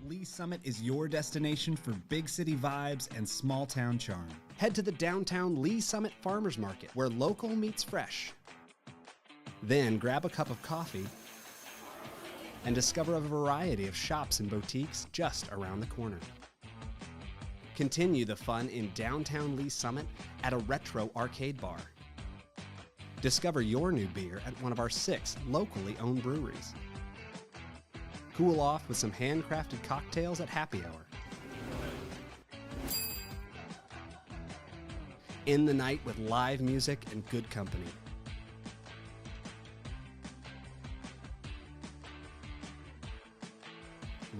Lee Summit is your destination for big city vibes and small town charm. Head to the downtown Lee Summit Farmers Market, where local meets fresh. Then grab a cup of coffee and discover a variety of shops and boutiques just around the corner. Continue the fun in downtown Lee Summit at a retro arcade bar. Discover your new beer at one of our 6 locally owned breweries. Cool off with some handcrafted cocktails at happy hour. End the night with live music and good company.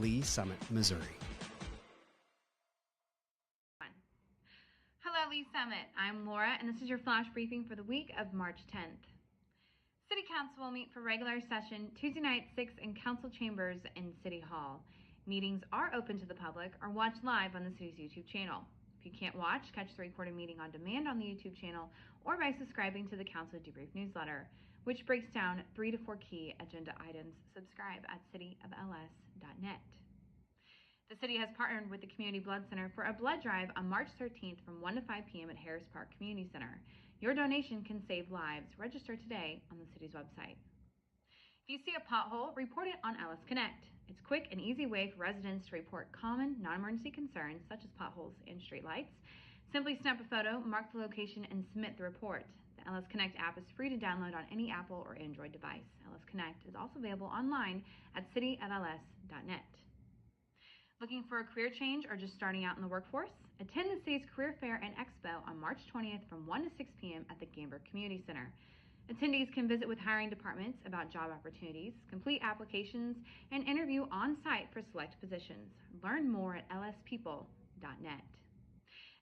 Lee Summit, Missouri. Hello, Lee Summit. I'm Laura, and this is your flash briefing for the week of March 10th. City Council will meet for regular session Tuesday night, 6 in Council Chambers in City Hall. Meetings are open to the public or watched live on the city's YouTube channel. If you can't watch, catch the recorded meeting on demand on the YouTube channel or by subscribing to the Council Debrief newsletter, which breaks down 3 to 4 key agenda items. Subscribe at cityofls.net. The city has partnered with the Community Blood Center for a blood drive on March 13th from 1 to 5 p.m. at Harris Park Community Center. Your donation can save lives. Register today on the city's website. If you see a pothole, report it on LS Connect. It's a quick and easy way for residents to report common non-emergency concerns such as potholes and streetlights. Simply snap a photo, mark the location, and submit the report. The LS Connect app is free to download on any Apple or Android device. LS Connect is also available online at cityofls.net. Looking for a career change or just starting out in the workforce? Attend the city's Career Fair and Expo on March 20th from 1 to 6 p.m. at the Gamber Community Center. Attendees can visit with hiring departments about job opportunities, complete applications, and interview on-site for select positions. Learn more at lspeople.net.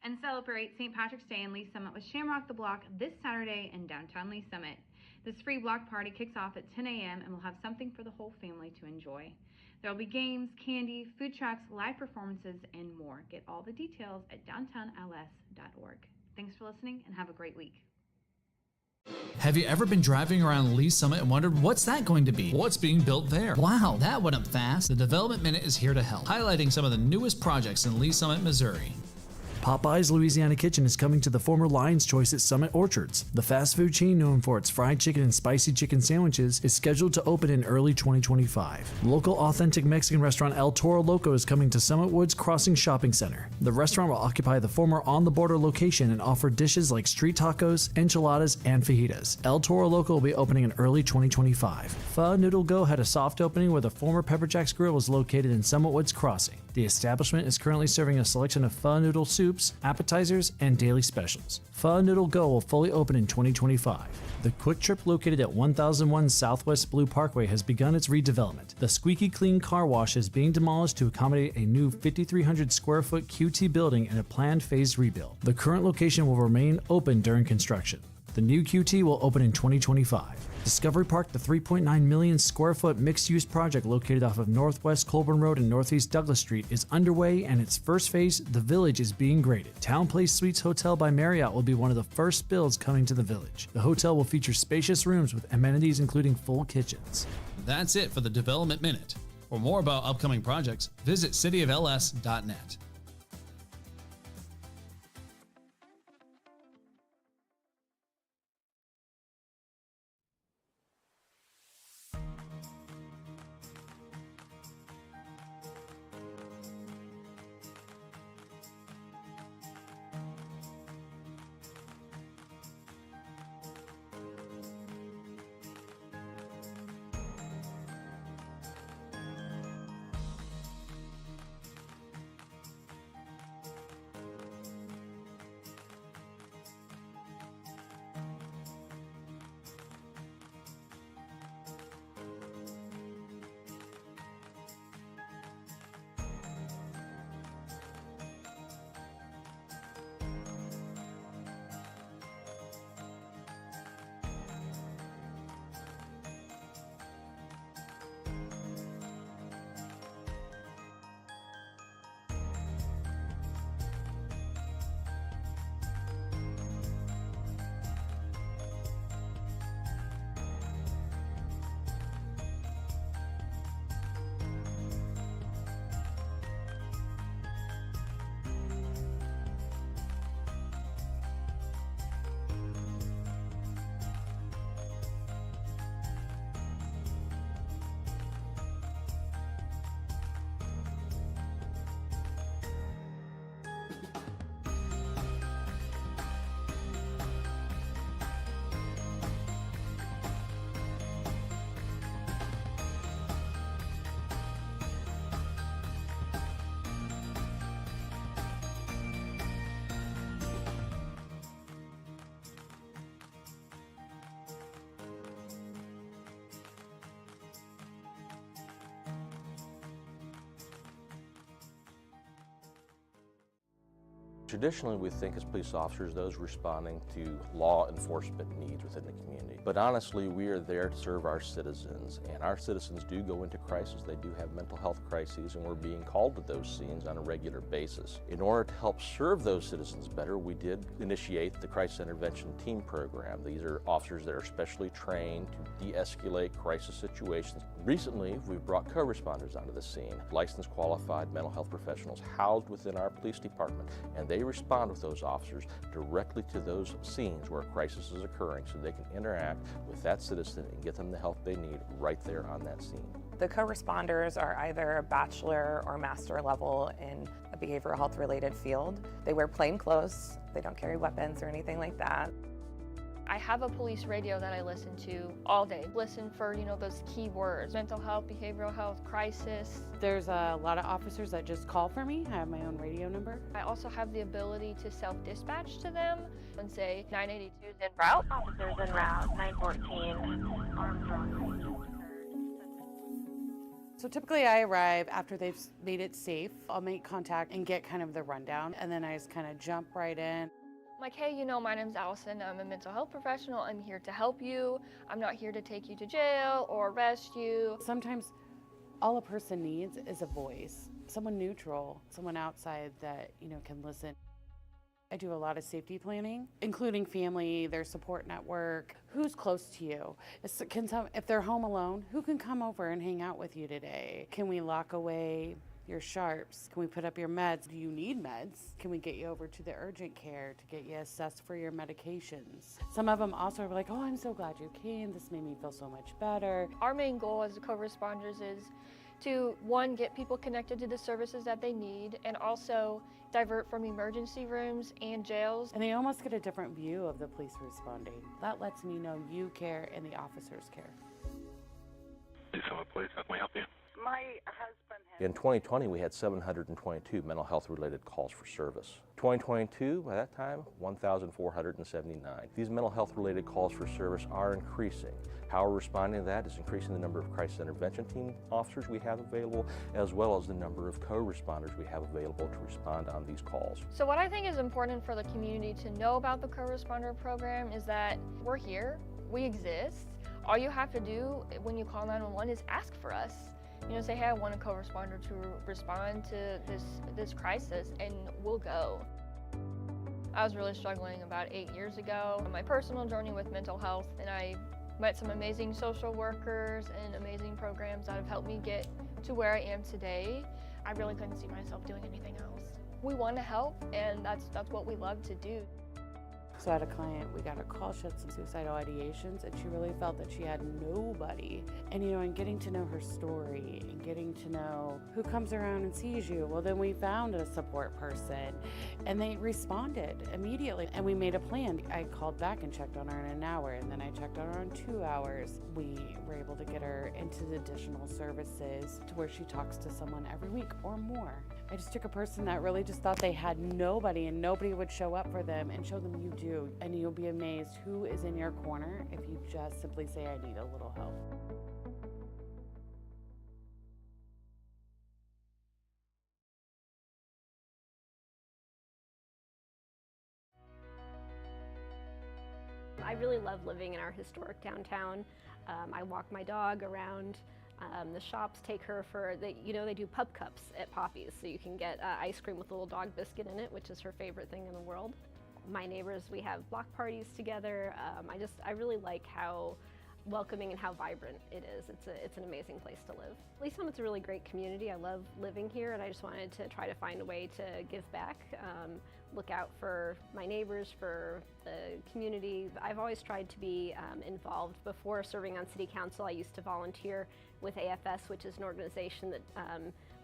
And celebrate St. Patrick's Day in Lee Summit with Shamrock the Block this Saturday in downtown Lee Summit. This free block party kicks off at 10 a.m. and will have something for the whole family to enjoy. There will be games, candy, food trucks, live performances, and more. Get all the details at downtownls.org. Thanks for listening and have a great week. Have you ever been driving around Lee Summit and wondered what's that going to be? What's being built there? Wow, that went up fast. The Development Minute is here to help, highlighting some of the newest projects in Lee Summit, Missouri. Popeye's Louisiana Kitchen is coming to the former Lion's Choice at Summit Orchards. The fast food chain known for its fried chicken and spicy chicken sandwiches is scheduled to open in early 2025. Local authentic Mexican restaurant El Toro Loco is coming to Summit Woods Crossing Shopping Center. The restaurant will occupy the former On the Border location and offer dishes like street tacos, enchiladas, and fajitas. El Toro Loco will be opening in early 2025. Pho Noodle Go had a soft opening where the former Pepper Jack's Grill was located in Summit Woods Crossing. The establishment is currently serving a selection of pho noodle soups, appetizers, and daily specials. Pho Noodle Go will fully open in 2025. The Quick Trip located at 1001 Southwest Blue Parkway has begun its redevelopment. The squeaky clean car wash is being demolished to accommodate a new 5,300 square foot QT building and a planned phased rebuild. The current location will remain open during construction. The new QT will open in 2025. Discovery Park, the 3.9 million square foot mixed-use project located off of Northwest Colburn Road and Northeast Douglas Street, is underway, and its first phase, The Village, is being graded. Town Place Suites Hotel by Marriott will be one of the first builds coming to the Village. The hotel will feature spacious rooms with amenities including full kitchens. That's it for the Development Minute. For more about upcoming projects, visit cityofls.net. Traditionally, we think as police officers, those responding to law enforcement needs within the community. But honestly, we are there to serve our citizens, and our citizens do go into crisis. They do have mental health crises, and we're being called to those scenes on a regular basis. In order to help serve those citizens better, we did initiate the Crisis Intervention Team Program. These are officers that are specially trained to de-escalate crisis situations. Recently, we've brought co-responders onto the scene, licensed qualified mental health professionals housed within our police department, and they respond with those officers directly to those scenes where a crisis is occurring so they can interact with that citizen and get them the help they need right there on that scene. The co-responders are either bachelor or master level in a behavioral health related field. They wear plain clothes, they don't carry weapons or anything like that. I have a police radio that I listen to all day. Listen for, those key words: mental health, behavioral health, crisis. There's a lot of officers that just call for me. I have my own radio number. I also have the ability to self-dispatch to them and say 982 is en route. Officers en route, 914, Armstrong. So typically I arrive after they've made it safe. I'll make contact and get kind of the rundown, and then I just kind of jump right in. I'm like, hey, my name's Allison. I'm a mental health professional. I'm here to help you. I'm not here to take you to jail or arrest you. Sometimes all a person needs is a voice, someone neutral, someone outside that, can listen. I do a lot of safety planning, including family, their support network, who's close to you. If they're home alone, who can come over and hang out with you today? Can we lock away your sharps? Can we put up your meds? Do you need meds? Can we get you over to the urgent care to get you assessed for your medications? Some of them also are like, oh, I'm so glad you came. This made me feel so much better. Our main goal as co-responders is to, one, get people connected to the services that they need, and also divert from emergency rooms and jails. And they almost get a different view of the police responding. That lets me know you care and the officers care. Please, how can we help you? My husband In 2020, we had 722 mental health related calls for service. 2022, by that time, 1,479. These mental health related calls for service are increasing. How we're responding to that is increasing the number of crisis intervention team officers we have available, as well as the number of co-responders we have available to respond on these calls. So what I think is important for the community to know about the co-responder program is that we're here, we exist. All you have to do when you call 911 is ask for us. Say, hey, I want a co-responder to respond to this crisis, and we'll go. I was really struggling about 8 years ago on my personal journey with mental health, and I met some amazing social workers and amazing programs that have helped me get to where I am today. I really couldn't see myself doing anything else. We want to help, and that's what we love to do. So I had a client, we got a call, she had some suicidal ideations, and she really felt that she had nobody. And and getting to know her story and getting to know who comes around and sees you, well, then we found a support person, and they responded immediately. And we made a plan. I called back and checked on her in an hour, and then I checked on her in 2 hours. We were able to get her into the additional services to where she talks to someone every week or more. I just took a person that really just thought they had nobody and nobody would show up for them, and show them you do. And you'll be amazed who is in your corner if you just simply say, I need a little help. I really love living in our historic downtown. I walk my dog around. The shops take her for, they do pub cups at Poppy's, so you can get ice cream with a little dog biscuit in it, which is her favorite thing in the world. My neighbors, we have block parties together. I really like how welcoming and how vibrant it is. It's an amazing place to live. Lee's Summit's a really great community. I love living here, and I just wanted to try to find a way to give back, look out for my neighbors, for the community. I've always tried to be involved. Before serving on city council, I used to volunteer with AFS, which is an organization that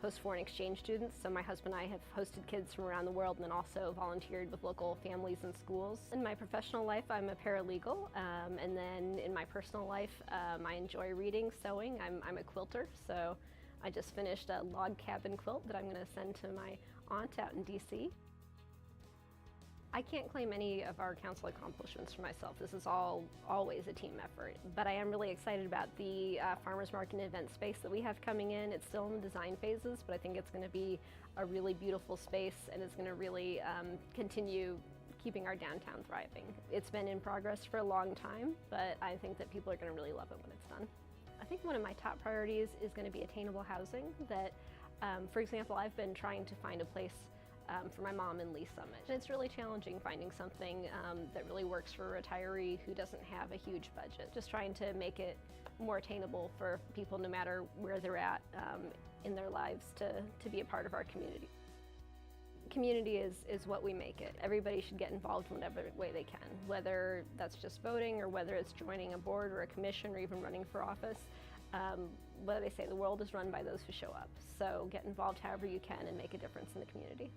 hosts foreign exchange students. So my husband and I have hosted kids from around the world, and then also volunteered with local families and schools. In my professional life, I'm a paralegal, and then in my personal life, I enjoy reading, sewing. I'm a quilter, so I just finished a log cabin quilt that I'm going to send to my aunt out in DC. I can't claim any of our council accomplishments for myself. This is always a team effort. But I am really excited about the farmers market and event space that we have coming in. It's still in the design phases, but I think it's going to be a really beautiful space, and it's going to really continue keeping our downtown thriving. It's been in progress for a long time, but I think that people are going to really love it when it's done. I think one of my top priorities is going to be attainable housing. That, for example, I've been trying to find a place for my mom in Lee Summit. And it's really challenging finding something that really works for a retiree who doesn't have a huge budget. Just trying to make it more attainable for people no matter where they're at in their lives to be a part of our community. Community is what we make it. Everybody should get involved in whatever way they can, whether that's just voting or whether it's joining a board or a commission or even running for office. What they say, the world is run by those who show up. So get involved however you can and make a difference in the community.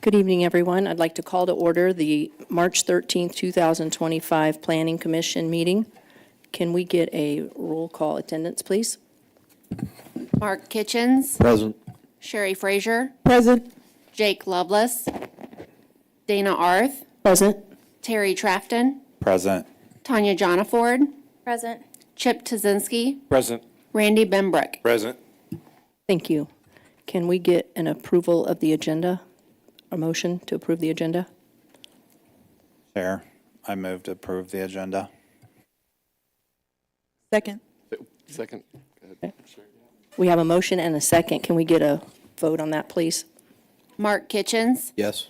Good evening, everyone. I'd like to call to order the March 13th, 2025 Planning Commission meeting. Can we get a roll call attendance, please? Mark Kitchens. Present. Sherry Frazier. Present. Jake Lovelace. Dana Arth. Present. Terry Trafton. Present. Tanya Jonaford. Present. Chip Tazinski. Present. Randy Benbrook. Present. Thank you. Can we get an approval of the agenda? A motion to approve the agenda? Chair, I move to approve the agenda. Second. Second. Okay. We have a motion and a second. Can we get a vote on that, please? Mark Kitchens. Yes.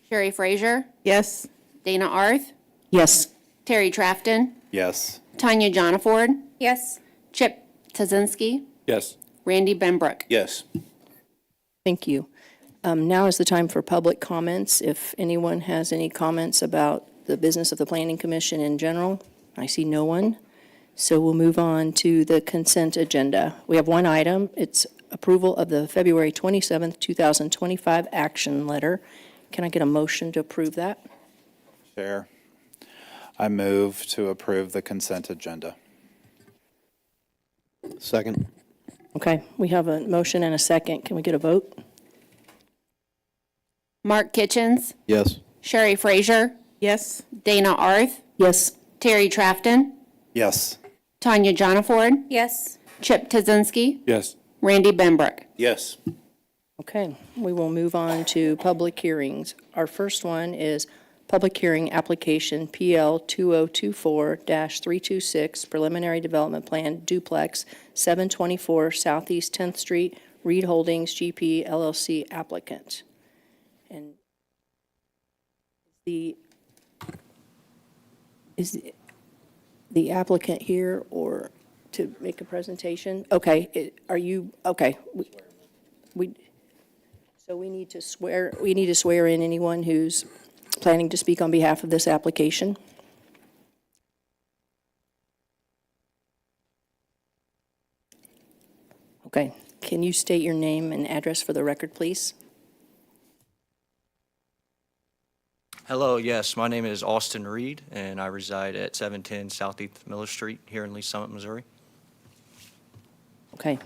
Sherry Frazier. Yes. Dana Arth. Yes. Terry Trafton. Yes. Tanya Jonaford. Yes. Chip Tazinski. Yes. Randy Benbrook. Yes. Thank you. Now is the time for public comments. If anyone has any comments about the business of the Planning Commission in general, I see no one. So we'll move on to the consent agenda. We have one item. It's approval of the February 27th, 2025 action letter. Can I get a motion to approve that? Chair, I move to approve the consent agenda. Second. Okay, we have a motion and a second. Can we get a vote? Mark Kitchens. Yes. Sherry Frazier. Yes. Dana Arth. Yes. Terry Trafton. Yes. Tanya Jonaford. Yes. Chip Tazinski. Yes. Randy Benbrook. Yes. Okay, we will move on to public hearings. Our first one is public hearing application PL 2024-326 preliminary development plan duplex 724 Southeast 10th Street, Reed Holdings GP LLC applicant. And is the applicant here or to make a presentation? Okay, are you, okay. So we need to swear in anyone who's planning to speak on behalf of this application. Okay, can you state your name and address for the record, please? Hello, yes, my name is Austin Reed, and I reside at 710 Southeast Miller Street here in Lee Summit, Missouri. Okay.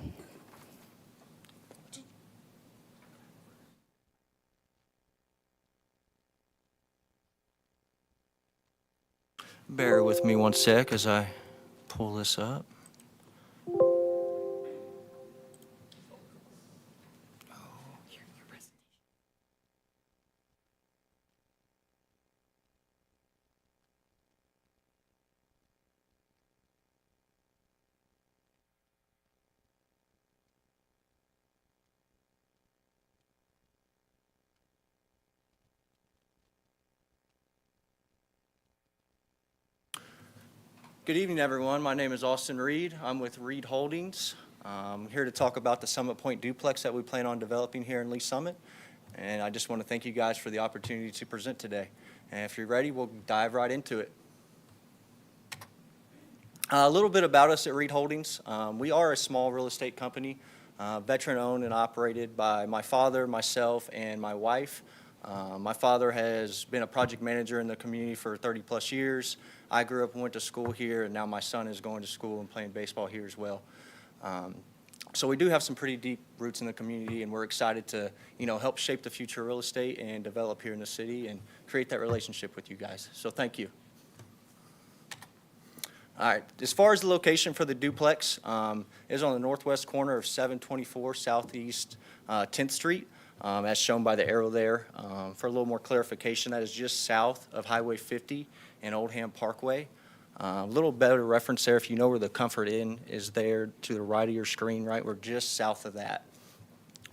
Bear with me one sec as I pull this up. Good evening, everyone. My name is Austin Reed. I'm with Reed Holdings. I'm here to talk about the Summit Point duplex that we plan on developing here in Lee Summit. And I just want to thank you guys for the opportunity to present today. And if you're ready, we'll dive right into it. A little bit about us at Reed Holdings. We are a small real estate company, veteran-owned and operated by my father, myself, and my wife. My father has been a project manager in the community for 30-plus years. I grew up and went to school here, and now my son is going to school and playing baseball here as well. So we do have some pretty deep roots in the community, and we're excited to, help shape the future of real estate and develop here in the city and create that relationship with you guys. So thank you. All right, as far as the location for the duplex, is on the northwest corner of 724 Southeast 10th Street, as shown by the arrow there. For a little more clarification, that is just south of Highway 50 and Oldham Parkway. A little better reference there if you know where the Comfort Inn is there to the right of your screen, right? We're just south of that.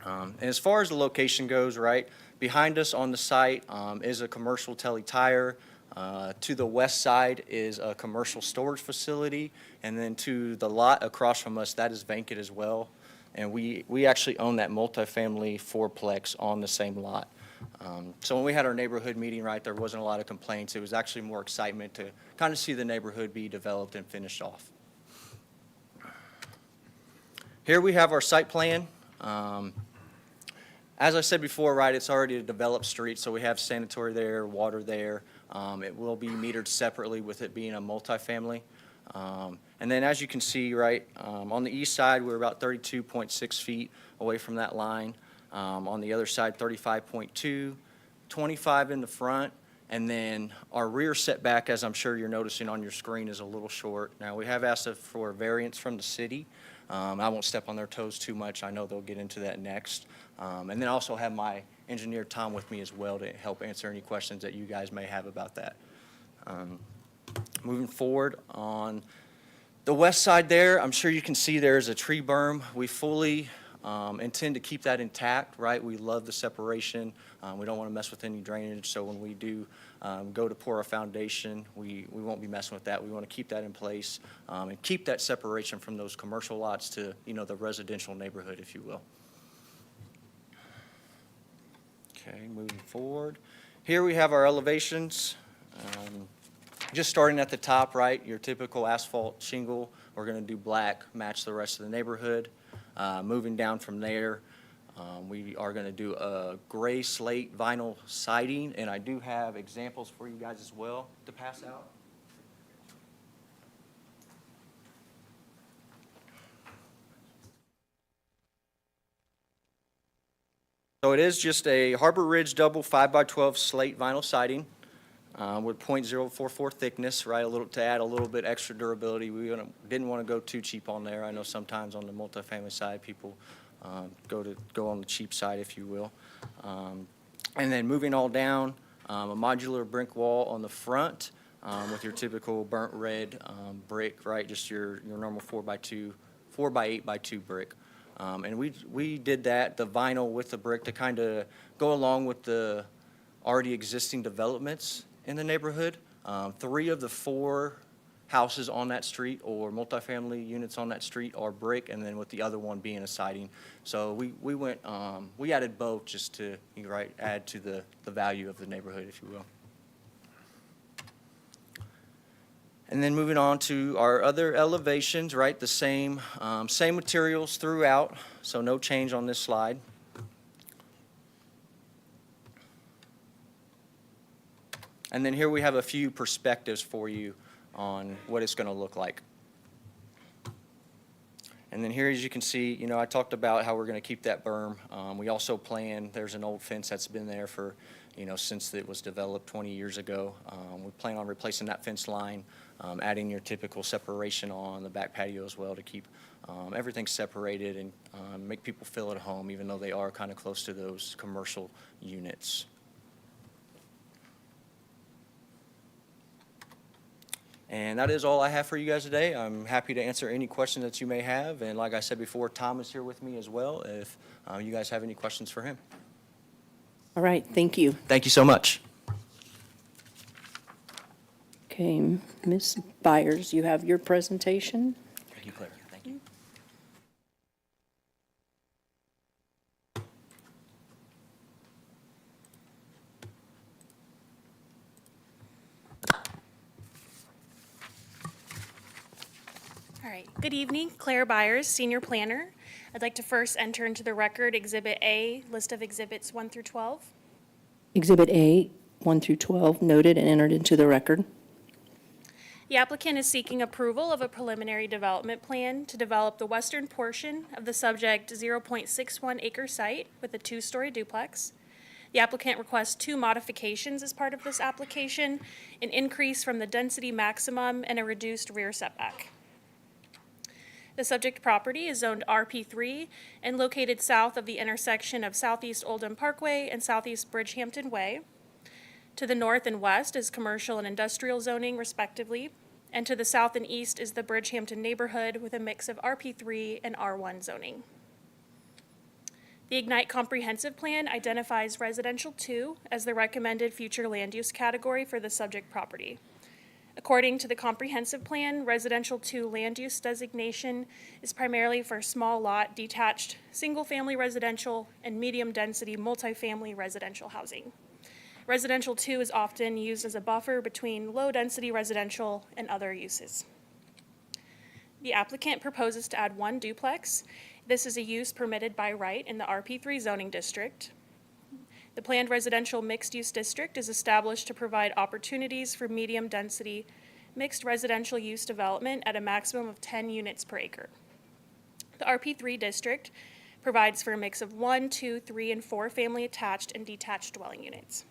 And as far as the location goes, right, behind us on the site is a commercial Tele Tire. To the west side is a commercial storage facility, and then to the lot across from us, that is vacant as well. And we actually own that multifamily fourplex on the same lot. So when we had our neighborhood meeting, right, there wasn't a lot of complaints. It was actually more excitement to kind of see the neighborhood be developed and finished off. Here we have our site plan. As I said before, right, it's already a developed street, so we have sanitary there, water there. It will be metered separately with it being a multifamily. And then as you can see, right, on the east side, we're about 32.6 feet away from that line. On the other side, 35.2, 25 in the front, and then our rear setback, as I'm sure you're noticing on your screen, is a little short. Now, we have asked for a variance from the city. I won't step on their toes too much. I know they'll get into that next. And then I also have my engineer Tom with me as well to help answer any questions that you guys may have about that. Moving forward on the west side there, I'm sure you can see there's a tree berm. We fully intend to keep that intact, right? We love the separation. We don't want to mess with any drainage, so when we do go to pour a foundation, we won't be messing with that. We want to keep that in place and keep that separation from those commercial lots to, you know, the residential neighborhood, if you will. Okay, moving forward. Here we have our elevations. Just starting at the top, right, your typical asphalt shingle. We're going to do black, match the rest of the neighborhood. Moving down from there, we are going to do a gray slate vinyl siding, and I do have examples for you guys as well to pass out. So it is just a Harbor Ridge double 5x12 slate vinyl siding with .044 thickness, right? To add a little bit extra durability. We didn't want to go too cheap on there. I know sometimes on the multifamily side, people go on the cheap side, if you will. And then moving all down, a modular brick wall on the front with your typical burnt red brick, right? Just your normal 4x2, 4x8x2 brick. And we did that, the vinyl with the brick, to kind of go along with the already existing developments in the neighborhood. 3 of the 4 houses on that street or multifamily units on that street are brick, and then with the other one being a siding. So we added both just to, right, add to the value of the neighborhood, if you will. And then moving on to our other elevations, right, the same materials throughout, so no change on this slide. And then here we have a few perspectives for you on what it's going to look like. And then here, as you can see, I talked about how we're going to keep that berm. We also there's an old fence that's been there for, since it was developed 20 years ago. We plan on replacing that fence line, adding your typical separation on the back patio as well to keep everything separated and make people feel at home, even though they are kind of close to those commercial units. And that is all I have for you guys today. I'm happy to answer any questions that you may have. And like I said before, Tom is here with me as well if you guys have any questions for him. All right, thank you. Thank you so much. Okay, Ms. Byers, you have your presentation. Thank you, Claire. Thank you. All right, good evening, Claire Byers, Senior Planner. I'd like to first enter into the record Exhibit A, list of exhibits 1 through 12. Exhibit A, 1 through 12, noted and entered into the record. The applicant is seeking approval of a preliminary development plan to develop the western portion of the subject 0.61 acre site with a 2-story duplex. The applicant requests 2 modifications as part of this application, an increase from the density maximum and a reduced rear setback. The subject property is zoned RP3 and located south of the intersection of Southeast Oldham Pkwy and Southeast Bridgehampton Way. To the north and west is commercial and industrial zoning, respectively, and to the south and east is the Bridgehampton neighborhood with a mix of RP3 and R1 zoning. The Ignite Comprehensive Plan identifies Residential 2 as the recommended future land use category for the subject property. According to the comprehensive plan, Residential 2 land use designation is primarily for small lot, detached, single-family residential, and medium-density multifamily residential housing. Residential 2 is often used as a buffer between low-density residential and other uses. The applicant proposes to add 1 duplex. This is a use permitted by right in the RP3 zoning district. The planned residential mixed-use district is established to provide opportunities for medium-density mixed residential use development at a maximum of 10 units per acre. The RP3 district provides for a mix of 1, 2, 3, and 4 family attached and detached dwelling units.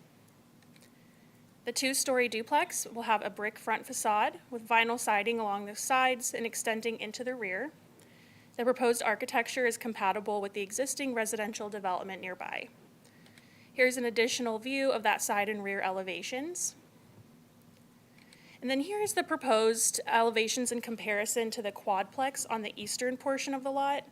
The two-story duplex will have a brick front facade with vinyl siding along the sides and extending into the rear. The proposed architecture is compatible with the existing residential development nearby. Here's an additional view of that side and rear elevations. And then here's the proposed elevations in comparison to the quadplex on the eastern portion of the lot.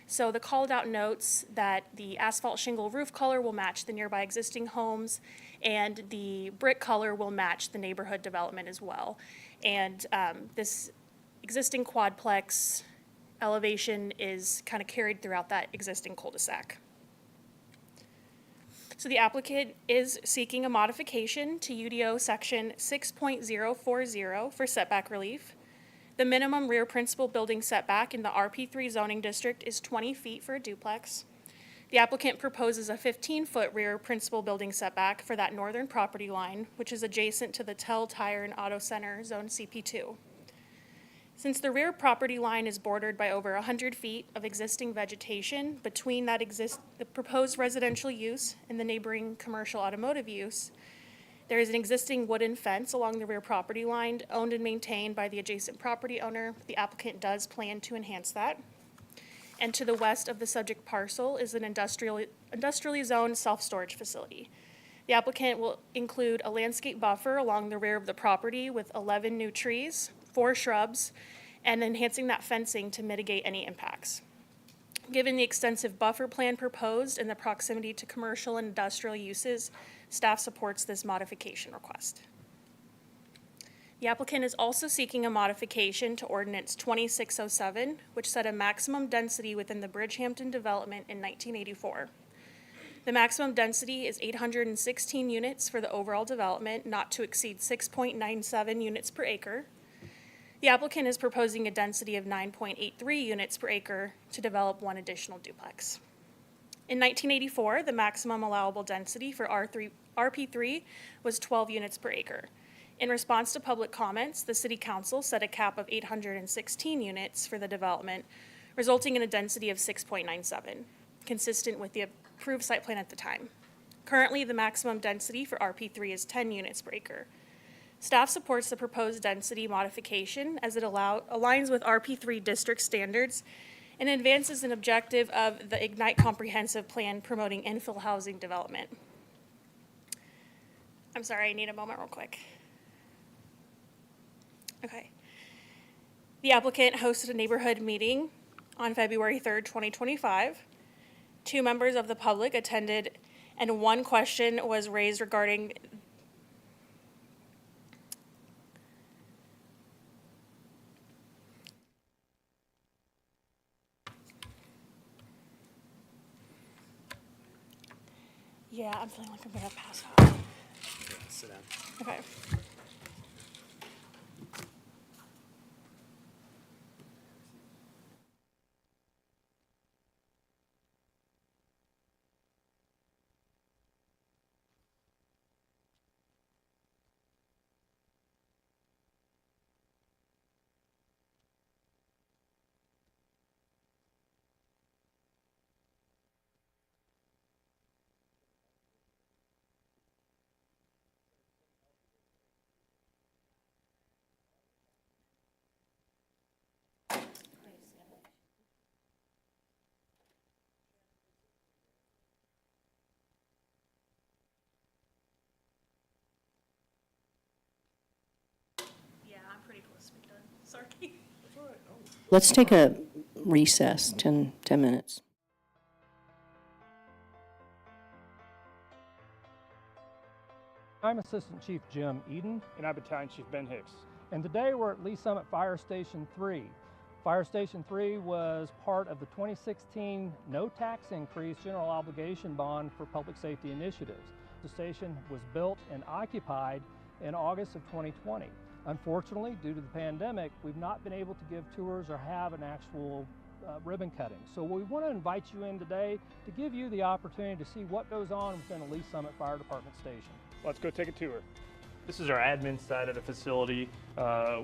So the called out notes that the asphalt shingle roof color will match the nearby existing homes, and the brick color will match the neighborhood development as well. And this existing quadplex elevation is kind of carried throughout that existing cul-de-sac. So the applicant is seeking a modification to UDO section 6.040 for setback relief. The minimum rear principal building setback in the RP3 zoning district is 20 feet for a duplex. The applicant proposes a 15-foot rear principal building setback for that northern property line, which is adjacent to the Tell Tire and Auto Center Zone CP2. Since the rear property line is bordered by over 100 feet of existing vegetation between the proposed residential use and the neighboring commercial automotive use, there is an existing wooden fence along the rear property line owned and maintained by the adjacent property owner. The applicant does plan to enhance that. And to the west of the subject parcel is an industrially zoned self-storage facility. The applicant will include a landscape buffer along the rear of the property with 11 new trees, 4 shrubs, and enhancing that fencing to mitigate any impacts. Given the extensive buffer plan proposed and the proximity to commercial and industrial uses, staff supports this modification request. The applicant is also seeking a modification to Ordinance 2607, which set a maximum density within the Bridgehampton development in 1984. The maximum density is 816 units for the overall development, not to exceed 6.97 units per acre. The applicant is proposing a density of 9.83 units per acre to develop 1 additional duplex. In 1984, the maximum allowable density for RP3 was 12 units per acre. In response to public comments, the City Council set a cap of 816 units for the development, resulting in a density of 6.97, consistent with the approved site plan at the time. Currently, the maximum density for RP3 is 10 units per acre. Staff supports the proposed density modification as it aligns with RP3 district standards and advances an objective of the Ignite Comprehensive Plan promoting infill housing development. I'm sorry, I need a moment real quick. Okay. The applicant hosted a neighborhood meeting on February 3rd, 2025. 2 members of the public attended, and 1 question was raised regarding Yeah, I'm feeling like I'm gonna pass out. Sit down. Okay. I'm pretty close to being done. Sorry. Let's take a recess, 10 minutes. I'm Assistant Chief Jim Eden. And I'm Battalion Chief Ben Hicks. And today we're at Lee Summit Fire Station 3. Fire Station 3 was part of the 2016 no tax increase general obligation bond for public safety initiatives. The station was built and occupied in August of 2020. Unfortunately, due to the pandemic, we've not been able to give tours or have an actual ribbon cutting. So we want to invite you in today to give you the opportunity to see what goes on within a Lee Summit Fire Department station. Let's go take a tour. This is our admin side of the facility.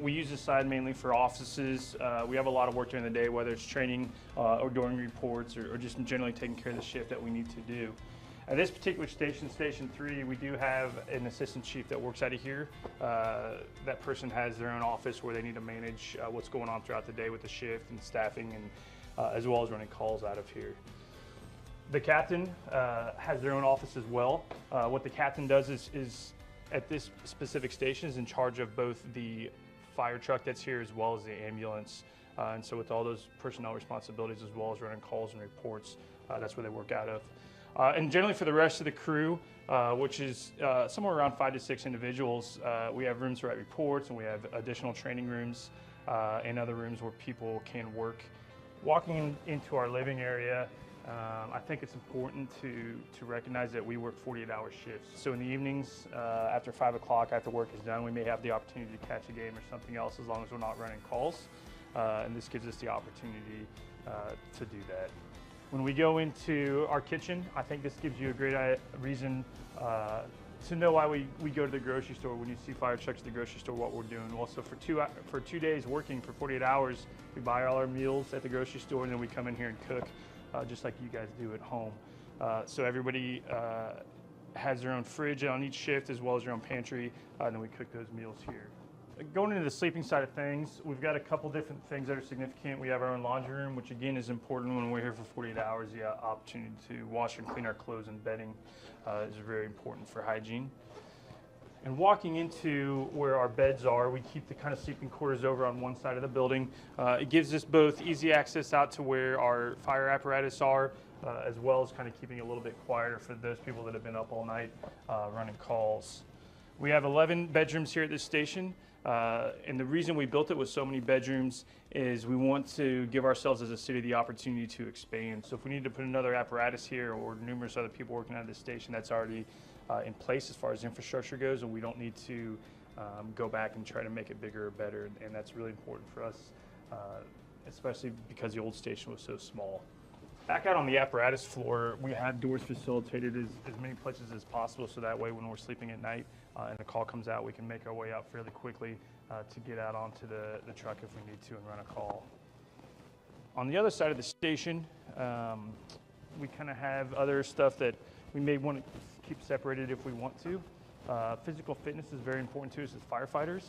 We use this side mainly for offices. We have a lot of work during the day, whether it's training or doing reports or just generally taking care of the shift that we need to do. At this particular station, Station 3, we do have an assistant chief that works out of here. That person has their own office where they need to manage what's going on throughout the day with the shift and staffing, and as well as running calls out of here. The captain has their own office as well. What the captain does is at this specific station is in charge of both the fire truck that's here as well as the ambulance. And so with all those personnel responsibilities as well as running calls and reports, that's where they work out of. And generally for the rest of the crew, which is somewhere around 5 to 6 individuals, we have rooms to write reports, and we have additional training rooms and other rooms where people can work. Walking into our living area, I think it's important to recognize that we work 48-hour shifts. So in the evenings, after 5 o'clock, after work is done, we may have the opportunity to catch a game or something else as long as we're not running calls. And this gives us the opportunity to do that. When we go into our kitchen, I think this gives you a great reason to know why we go to the grocery store. When you see fire trucks at the grocery store, what we're doing. Also, for 2 days working for 48 hours, we buy all our meals at the grocery store, and then we come in here and cook, just like you guys do at home. So everybody has their own fridge on each shift as well as their own pantry, and then we cook those meals here. Going into the sleeping side of things, we've got a couple different things that are significant. We have our own laundry room, which again is important when we're here for 48 hours. The opportunity to wash and clean our clothes and bedding is very important for hygiene. And walking into where our beds are, we keep the kind of sleeping quarters over on one side of the building. It gives us both easy access out to where our fire apparatus are, as well as kind of keeping it a little bit quieter for those people that have been up all night running calls. We have 11 bedrooms here at this station. And the reason we built it with so many bedrooms is we want to give ourselves as a city the opportunity to expand. So if we need to put another apparatus here or numerous other people working at this station, that's already in place as far as infrastructure goes, and we don't need to go back and try to make it bigger or better. And that's really important for us, especially because the old station was so small. Back out on the apparatus floor, we have doors facilitated as many places as possible, so that way when we're sleeping at night and the call comes out, we can make our way out fairly quickly to get out onto the truck if we need to and run a call. On the other side of the station, we kind of have other stuff that we may want to keep separated if we want to. Physical fitness is very important to us as firefighters.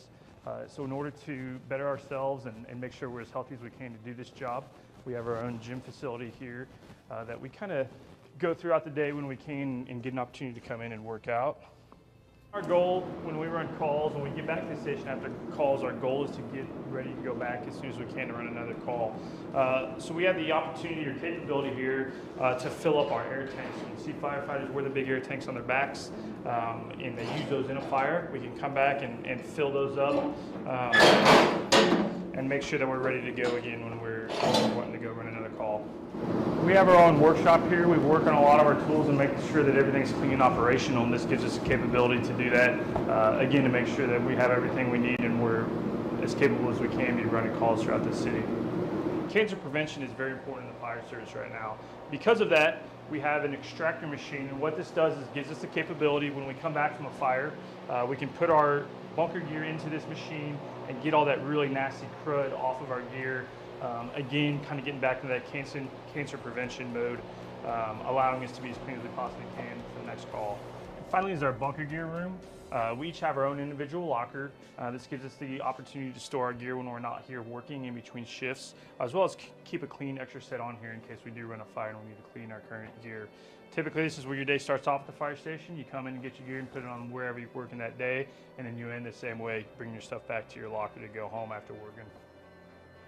So in order to better ourselves and make sure we're as healthy as we can to do this job, we have our own gym facility here that we kind of go throughout the day when we can and get an opportunity to come in and work out. Our goal when we run calls, when we get back to the station after calls, our goal is to get ready to go back as soon as we can to run another call. So we have the opportunity or capability here to fill up our air tanks. You can see firefighters wear the big air tanks on their backs and they use those in a fire. We can come back and fill those up and make sure that we're ready to go again when we're wanting to go run another call. We have our own workshop here. We work on a lot of our tools and making sure that everything's clean and operational, and this gives us the capability to do that, again, to make sure that we have everything we need and we're as capable as we can be running calls throughout the city. Cancer prevention is very important in the fire service right now. Because of that, we have an extractor machine, and what this does is gives us the capability when we come back from a fire, we can put our bunker gear into this machine and get all that really nasty crud off of our gear. Again, kind of getting back to that cancer prevention mode, allowing us to be as clean as we possibly can for the next call. And finally is our bunker gear room. We each have our own individual locker. This gives us the opportunity to store our gear when we're not here working in between shifts, as well as keep a clean extra set on here in case we do run a fire and we need to clean our current gear. Typically, this is where your day starts off at the fire station. You come in and get your gear and put it on wherever you're working that day, and then you end the same way, bring your stuff back to your locker to go home after working.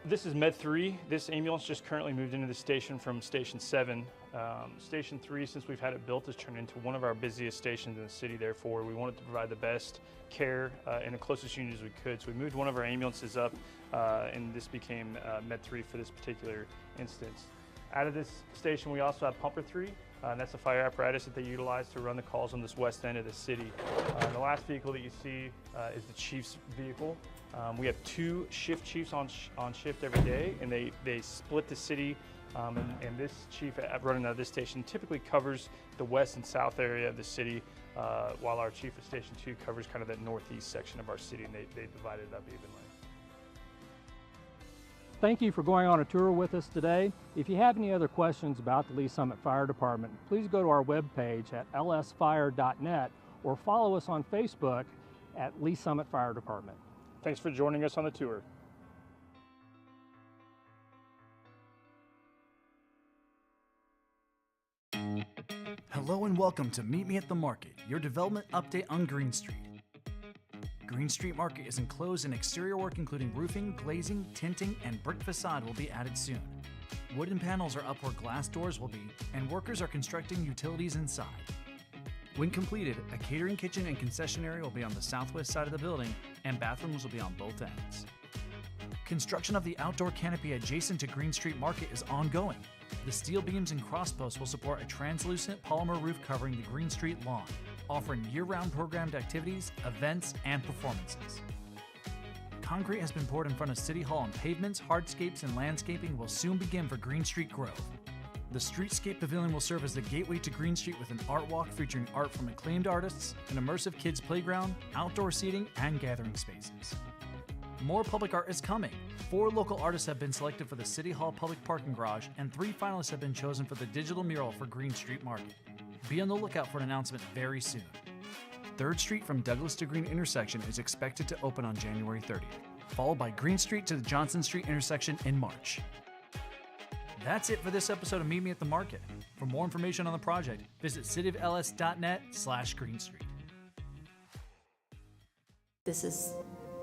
This is Med 3. This ambulance just currently moved into the station from Station 7. Station 3, since we've had it built, has turned into one of our busiest stations in the city. Therefore, we wanted to provide the best care and the closest unit as we could. So we moved one of our ambulances up, and this became Med 3 for this particular instance. Out of this station, we also have Pumper 3, and that's a fire apparatus that they utilize to run the calls on this west end of the city. The last vehicle that you see is the chief's vehicle. We have 2 shift chiefs on shift every day, and they split the city, and this chief running out of this station typically covers the west and south area of the city, while our chief of Station 2 covers kind of that northeast section of our city, and they divide it up evenly. Thank you for going on a tour with us today. If you have any other questions about the Lee Summit Fire Department, please go to our webpage at lsfire.net or follow us on Facebook at Lee Summit Fire Department. Thanks for joining us on the tour. Hello and welcome to Meet Me at the Market, your development update on Green Street. Green Street Market is enclosed and exterior work including roofing, glazing, tinting, and brick facade will be added soon. Wooden panels are up where glass doors will be, and workers are constructing utilities inside. When completed, a catering kitchen and concession area will be on the southwest side of the building, and bathrooms will be on both ends. Construction of the outdoor canopy adjacent to Green Street Market is ongoing. The steel beams and crossposts will support a translucent polymer roof covering the Green Street lawn, offering year-round programmed activities, events, and performances. Concrete has been poured in front of City Hall and pavements, hardscapes, and landscaping will soon begin for Green Street Grove. The Streetscape Pavilion will serve as the gateway to Green Street with an art walk featuring art from acclaimed artists, an immersive kids playground, outdoor seating, and gathering spaces. More public art is coming. 4 local artists have been selected for the City Hall Public Parking Garage, and 3 finalists have been chosen for the digital mural for Green Street Market. Be on the lookout for an announcement very soon. 3rd Street from Douglas to Green intersection is expected to open on January 30th, followed by Green Street to the Johnson Street intersection in March. That's it for this episode of Meet Me at the Market. For more information on the project, visit cityofls.net/Green Street. This is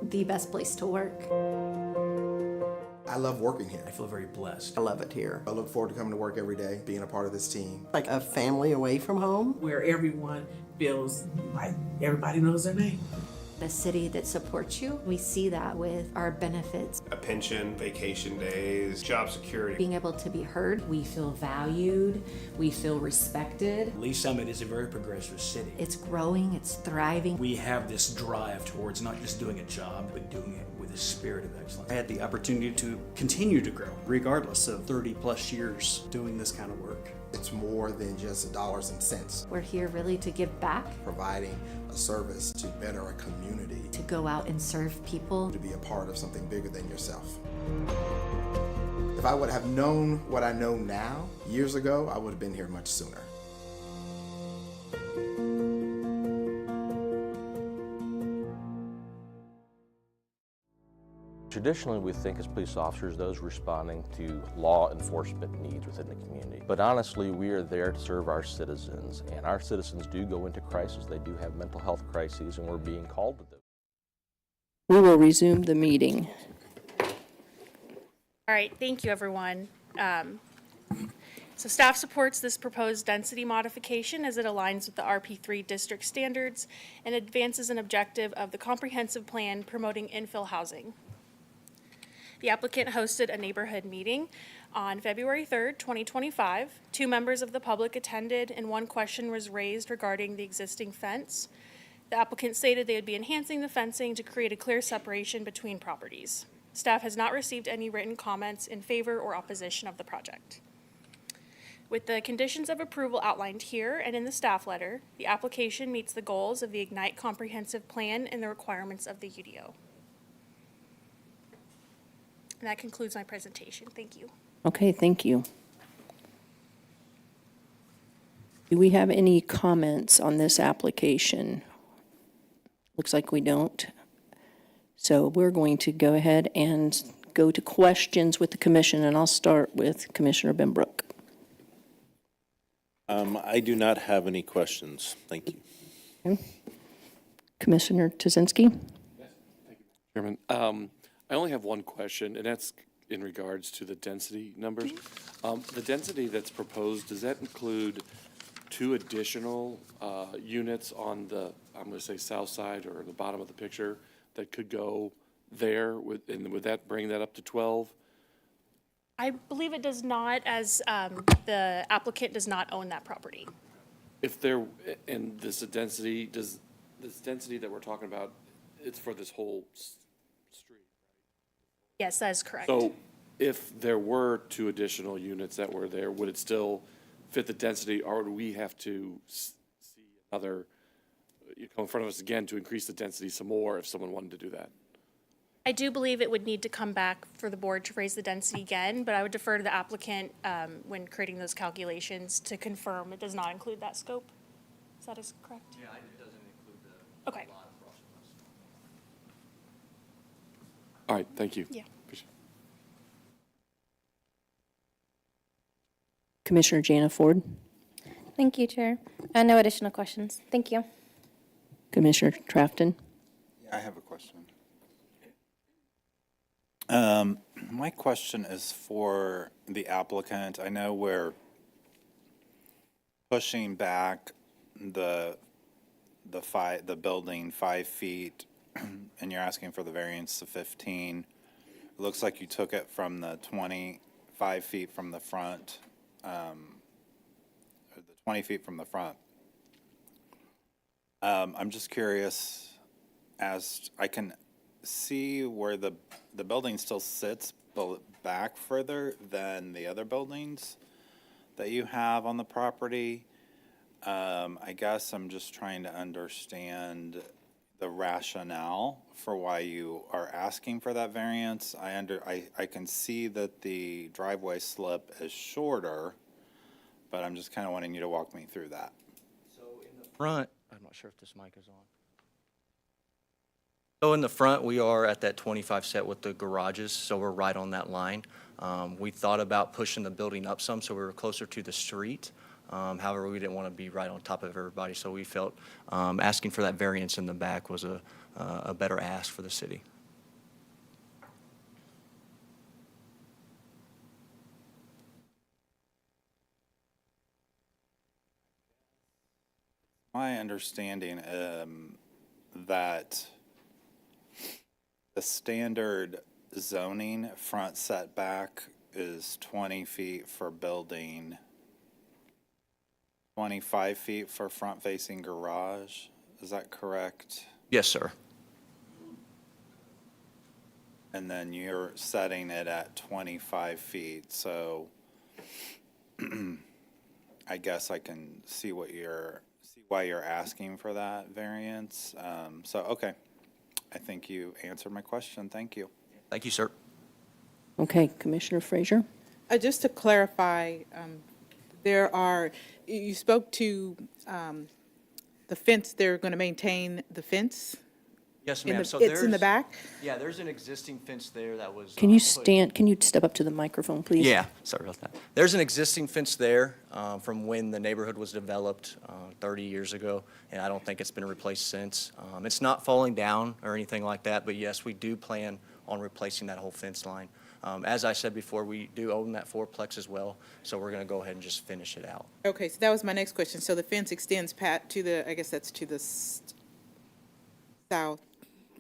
the best place to work. I love working here. I feel very blessed. I love it here. I look forward to coming to work every day, being a part of this team. Like a family away from home, where everyone feels like everybody knows their name. A city that supports you. We see that with our benefits. A pension, vacation days, job security. Being able to be heard. We feel valued. We feel respected. Lee Summit is a very progressive city. It's growing, it's thriving. We have this drive towards not just doing a job, but doing it with a spirit of excellence. I had the opportunity to continue to grow, regardless of 30 plus years doing this kind of work. It's more than just dollars and cents. We're here really to give back. Providing a service to better a community. To go out and serve people. To be a part of something bigger than yourself. If I would have known what I know now, years ago, I would have been here much sooner. Traditionally, we think as police officers, those responding to law enforcement needs within the community. But honestly, we are there to serve our citizens, and our citizens do go into crisis. They do have mental health crises, and we're being called to them. We will resume the meeting. All right, thank you, everyone. So staff supports this proposed density modification as it aligns with the RP3 district standards and advances an objective of the comprehensive plan promoting infill housing. The applicant hosted a neighborhood meeting on February 3rd, 2025. 2 members of the public attended and 1 question was raised regarding the existing fence. The applicant stated they would be enhancing the fencing to create a clear separation between properties. Staff has not received any written comments in favor or opposition of the project. With the conditions of approval outlined here and in the staff letter, the application meets the goals of the Ignite Comprehensive Plan and the requirements of the UDO. And that concludes my presentation. Thank you. Okay, thank you. Do we have any comments on this application? Looks like we don't. So we're going to go ahead and go to questions with the commission, and I'll start with Commissioner Benbrook. I do not have any questions. Thank you. Okay. Commissioner Tazinski? Yes, thank you, Chairman. I only have one question, and that's in regards to the density numbers. The density that's proposed, does that include 2 additional units on the, I'm going to say south side or the bottom of the picture that could go there? And would that bring that up to 12? I believe it does not, as the applicant does not own that property. If there, and this density, this density that we're talking about, it's for this whole street? Yes, that is correct. So if there were 2 additional units that were there, would it still fit the density, or would we have to see another, you come in front of us again to increase the density some more if someone wanted to do that? I do believe it would need to come back for the board to raise the density again, but I would defer to the applicant when creating those calculations to confirm it does not include that scope. Is that correct? Yeah, it doesn't include the Okay. lot across from us. All right, thank you. Yeah. Appreciate it. Commissioner Jana Ford. Thank you, Chair. No additional questions. Thank you. Commissioner Trafton. I have a question. My question is for the applicant. I know we're pushing back the building 5 feet, and you're asking for the variance to 15. It looks like you took it from the 25 feet from the front, or the 20 feet from the front. I'm just curious, as I can see where the building still sits back further than the other buildings that you have on the property. I guess I'm just trying to understand the rationale for why you are asking for that variance. I can see that the driveway slip is shorter, but I'm just kind of wanting you to walk me through that. So in the front, I'm not sure if this mic is on. So in the front, we are at that 25 set with the garages, so we're right on that line. We thought about pushing the building up some so we were closer to the street. However, we didn't want to be right on top of everybody, so we felt asking for that variance in the back was a better ask for the city. My understanding that the standard zoning front setback is 20 feet for building, 25 feet for front-facing garage. Is that correct? Yes, sir. And then you're setting it at 25 feet. So I guess I can see why you're asking for that variance. Okay. I think you answered my question. Thank you. Thank you, sir. Okay, Commissioner Frazier. Just to clarify, you spoke to the fence, they're going to maintain the fence? Yes, ma'am. It's in the back? Yeah, there's an existing fence there that was. Can you step up to the microphone, please? Yeah, sorry about that. There's an existing fence there from when the neighborhood was developed 30 years ago, and I don't think it's been replaced since. It's not falling down or anything like that, but yes, we do plan on replacing that whole fence line. As I said before, we do own that fourplex as well, so we're going to go ahead and just finish it out. Okay, so that was my next question. So the fence extends to the, I guess that's to the south,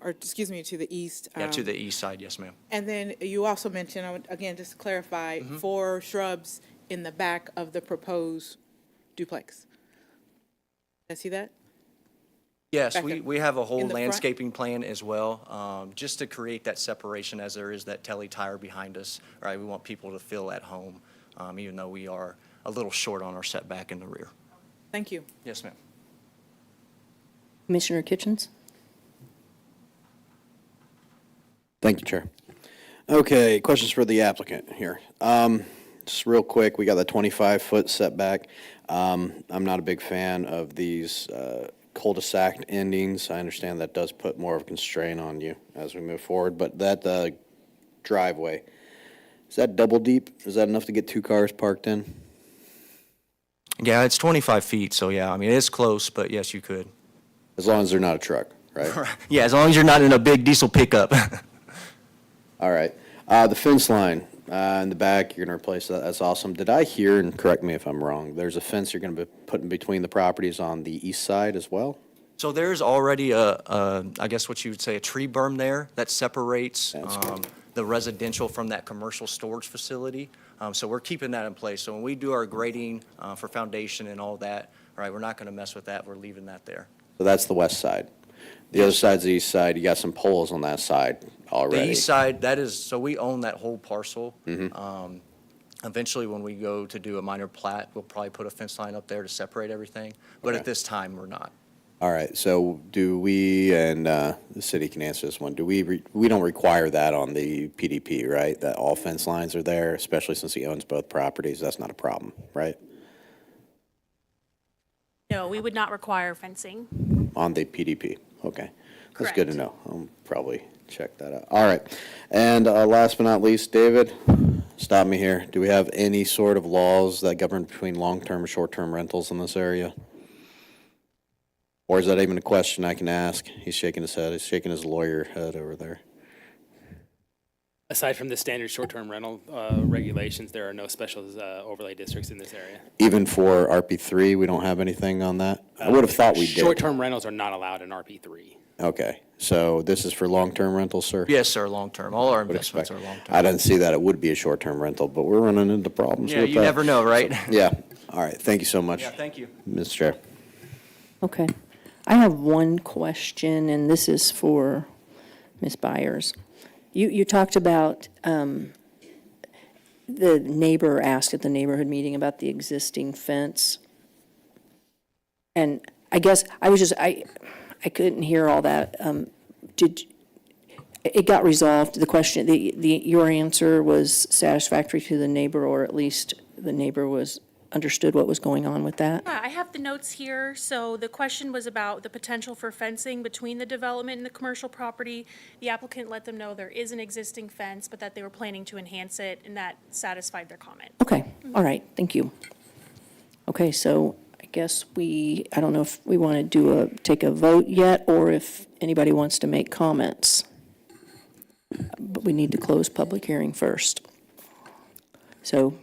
or excuse me, to the east. Yeah, to the east side, yes, ma'am. And then you also mentioned, again, just to clarify, 4 shrubs in the back of the proposed duplex. Did I see that? Yes, we have a whole landscaping plan as well, just to create that separation as there is that telly tire behind us, right? We want people to feel at home, even though we are a little short on our setback in the rear. Thank you. Yes, ma'am. Commissioner Kitchens. Thank you, Chair. Okay, questions for the applicant here. Just real quick, we got the 25-foot setback. I'm not a big fan of these cul-de-sac endings. I understand that does put more of a constraint on you as we move forward, but that driveway, is that double deep? Is that enough to get 2 cars parked in? Yeah, it's 25 feet, so yeah, I mean, it is close, but yes, you could. As long as they're not a truck, right? Yeah, as long as you're not in a big diesel pickup. All right. The fence line in the back, you're going to replace that. That's awesome. Did I hear, and correct me if I'm wrong, there's a fence you're going to be putting between the properties on the east side as well? So there's already I guess what you would say, a tree berm there that separates the residential from that commercial storage facility. So we're keeping that in place. So when we do our grading for foundation and all that, all right, we're not going to mess with that. We're leaving that there. So that's the west side. The other side's the east side. You got some poles on that side already. The east side, that is, so we own that whole parcel. Mhm. Eventually, when we go to do a minor plat, we'll probably put a fence line up there to separate everything. But Okay. at this time, we're not. All right, so do we, and the city can answer this one, do we don't require that on the PDP, right? That all fence lines are there, especially since he owns both properties, that's not a problem, right? No, we would not require fencing. On the PDP, okay. That's good to know. I'll probably check that out. All right, and last but not least, David, stop me here. Do we have any sort of laws that govern between long-term and short-term rentals in this area? Or is that even a question I can ask? He's shaking his head. He's shaking his lawyer head over there. Aside from the standard short-term rental regulations, there are no special overlay districts in this area. Even for RP3, we don't have anything on that? I would have thought we did. Short-term rentals are not allowed in RP3. Okay, so this is for long-term rentals, sir? Yes, sir, long-term. All our Would investments expect. are long-term. I didn't see that it would be a short-term rental, but we're running into problems Yeah, with that. you never know, right? Yeah, all right, thank you so much. Yeah, thank you. Mr. Chair. Okay. I have one question, and this is for Ms. Byers. You talked about, the neighbor asked at the neighborhood meeting about the existing fence. And I guess I was just, I couldn't hear all that. It got resolved, the question, your answer was satisfactory to the neighbor, or at least the neighbor understood what was going on with that? Yeah, I have the notes here. So the question was about the potential for fencing between the development and the commercial property. The applicant let them know there is an existing fence, but that they were planning to enhance it, and that satisfied their comment. Okay, all right, thank you. Okay, so I guess I don't know if we want to take a vote yet, or if anybody wants to make comments. But we need to close public hearing first. So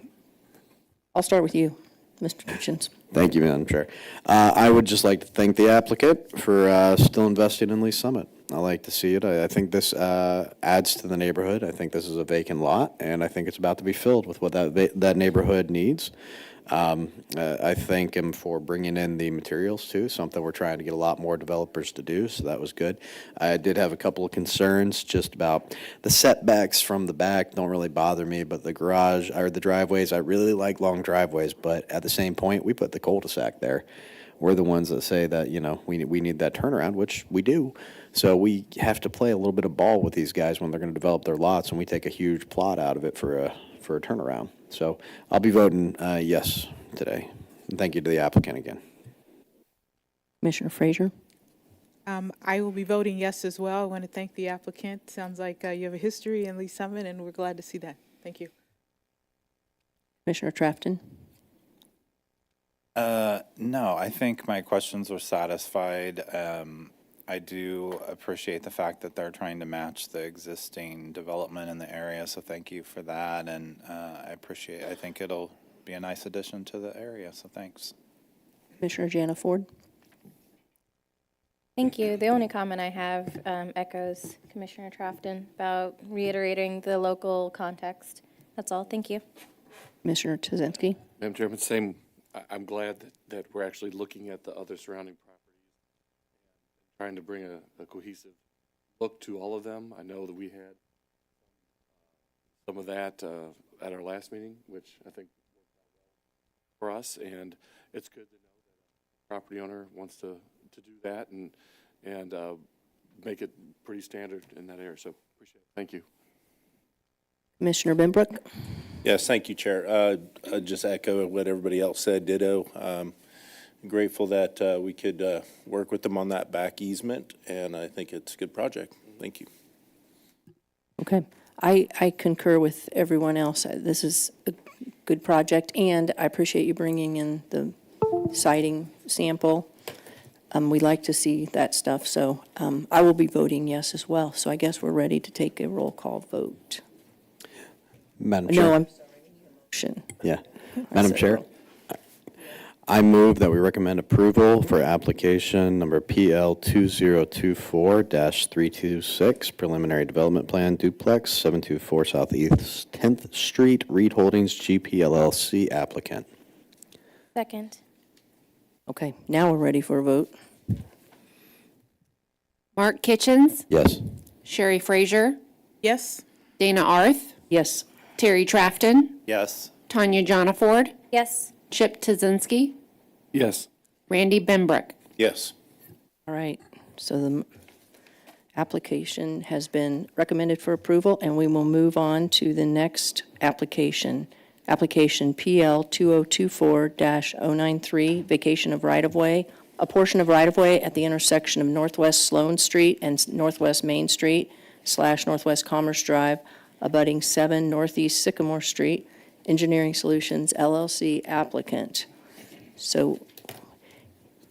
I'll start with you, Mr. Kitchens. Thank you, Madam Chair. I would just like to thank the applicant for still investing in Lee Summit. I like to see it. I think this adds to the neighborhood. I think this is a vacant lot, and I think it's about to be filled with what that neighborhood needs. I thank him for bringing in the materials, too, something we're trying to get a lot more developers to do, so that was good. I did have a couple of concerns just about the setbacks from the back. Don't really bother me, but the garage, or the driveways, I really like long driveways, but at the same point, we put the cul-de-sac there. We're the ones that say that, we need that turnaround, which we do. So we have to play a little bit of ball with these guys when they're going to develop their lots, and we take a huge plot out of it for a turnaround. So I'll be voting yes today. And thank you to the applicant again. Commissioner Frazier? I will be voting yes as well. I want to thank the applicant. Sounds like you have a history in Lee Summit, and we're glad to see that. Thank you. Commissioner Trafton? No, I think my questions were satisfied. I do appreciate the fact that they're trying to match the existing development in the area, so thank you for that. And I think it'll be a nice addition to the area, so thanks. Commissioner Jana Ford? Thank you. The only comment I have echoes Commissioner Trafton about reiterating the local context. That's all. Thank you. Commissioner Tuzinski? Madam Chairman, same. I'm glad that we're actually looking at the other surrounding properties, trying to bring a cohesive look to all of them. I know that we had some of that at our last meeting, which I think for us, and it's good to know that a property owner wants to do that and make it pretty standard in that area. So appreciate it. Thank you. Commissioner Benbrook? Yes, thank you, Chair. I just echo what everybody else said, ditto. Grateful that we could work with them on that back easement, and I think it's a good project. Thank you. Okay. I concur with everyone else. This is a good project, and I appreciate you bringing in the siding sample. We like to see that stuff, so I will be voting yes as well. So I guess we're ready to take a roll call vote. Madam Chair. No, I'm sorry. Motion. Yeah. Madam Chair, I move that we recommend approval for application number PL 2024-326, preliminary development plan duplex, 724 Southeast 10th Street, Reed Holdings GP LLC applicant. Second. Okay, now we're ready for a vote. Mark Kitchens, Yes. Sherry Frazier, Yes? Dana Arth, Yes. Terry Trafton, Yes. Tanya Jonaford, Yes. Chip Tazinski, Yes. Randy Benbrook. Yes. All right, so the application has been recommended for approval, and we will move on to the next application. Application PL 2024-093, vacation of right-of-way. A portion of right-of-way at the intersection of Northwest Sloan Street and Northwest Main Street / Northwest Commerce Drive, abutting 7 Northeast Sycamore Street. Engineering Solutions LLC applicant. So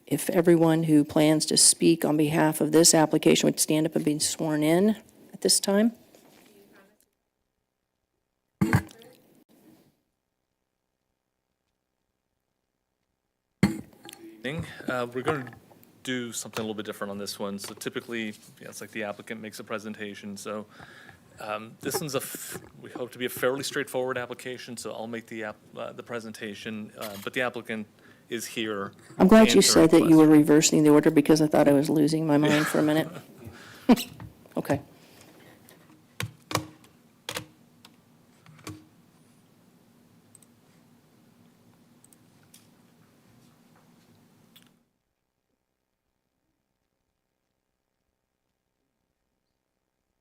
if everyone who plans to speak on behalf of this application would stand up and be sworn in at this time. We're going to do something a little bit different on this one. So typically, it's like the applicant makes a presentation. So this one's we hope to be a fairly straightforward application. So I'll make the presentation, but the applicant is here. I'm glad you answering said that you were questions. reversing the order because I thought I was losing my mind for a minute. Okay.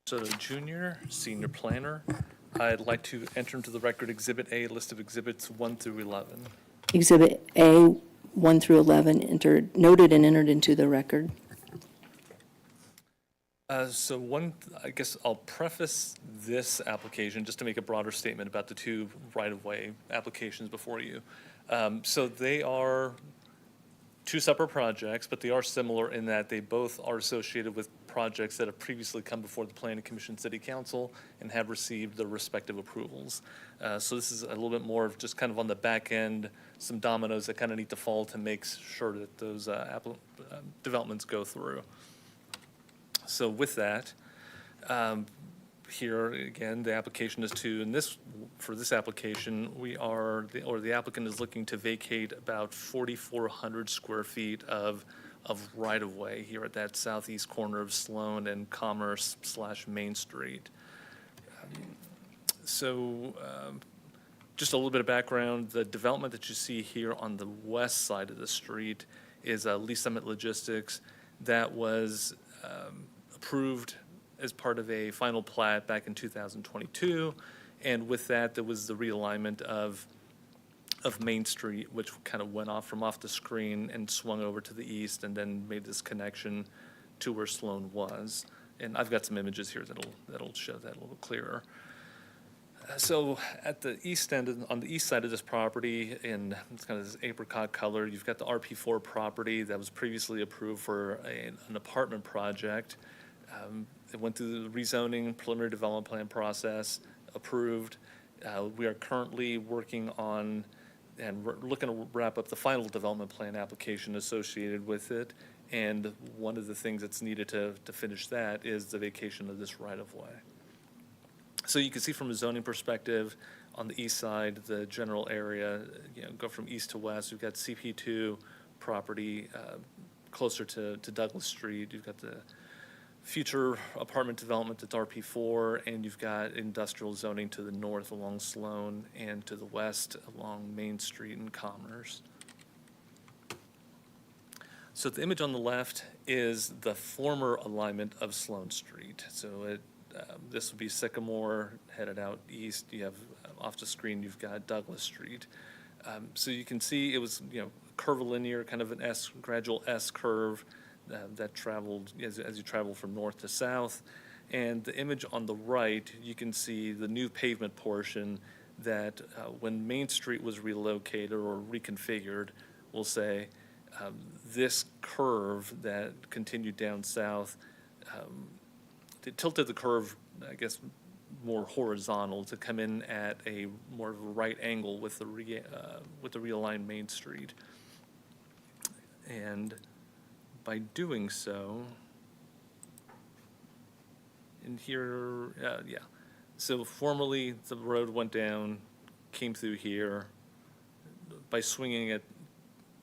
So junior, senior planner, I'd like to enter into the record Exhibit A, list of exhibits 1 through 11. Exhibit A, 1 through 11, noted and entered into the record. I guess I'll preface this application just to make a broader statement about the two right-of-way applications before you. So they are two separate projects, but they are similar in that they both are associated with projects that have previously come before the Planning Commission City Council and have received their respective approvals. So this is a little bit more of just kind of on the back end, some dominoes that kind of need to fall to make sure that those developments go through. So with that, here again, the application is for this application, the applicant is looking to vacate about 4,400 square feet of right-of-way here at that southeast corner of Sloan and Commerce / Main Street. Just a little bit of background, the development that you see here on the west side of the street is Lee Summit Logistics that was approved as part of a final plat back in 2022. And with that, there was the realignment of Main Street, which kind of went off the screen and swung over to the east and then made this connection to where Sloan was. And I've got some images here that'll show that a little clearer. So at the east end, on the east side of this property, in it's kind of this apricot color, you've got the RP4 property that was previously approved for an apartment project. It went through the rezoning preliminary development plan process, approved. We are currently working on and we're looking to wrap up the final development plan application associated with it. And one of the things that's needed to finish that is the vacation of this right-of-way. So you can see from a zoning perspective, on the east side, the general area, go from east to west. We've got CP2 property closer to Douglas Street. You've got the future apartment development that's RP4, and you've got industrial zoning to the north along Sloan and to the west along Main Street and Commerce. So the image on the left is the former alignment of Sloan Street. So this would be Sycamore headed out east. You have off the screen, you've got Douglas Street. So you can see it was, curvilinear, kind of an gradual S curve that traveled as you travel from north to south. And the image on the right, you can see the new pavement portion that when Main Street was relocated or reconfigured, we'll say, this curve that continued down south, it tilted the curve, I guess, more horizontal to come in at a more of a right angle with the realigned Main Street. And by doing so, in here, yeah. So formerly, the road went down, came through here. By swinging it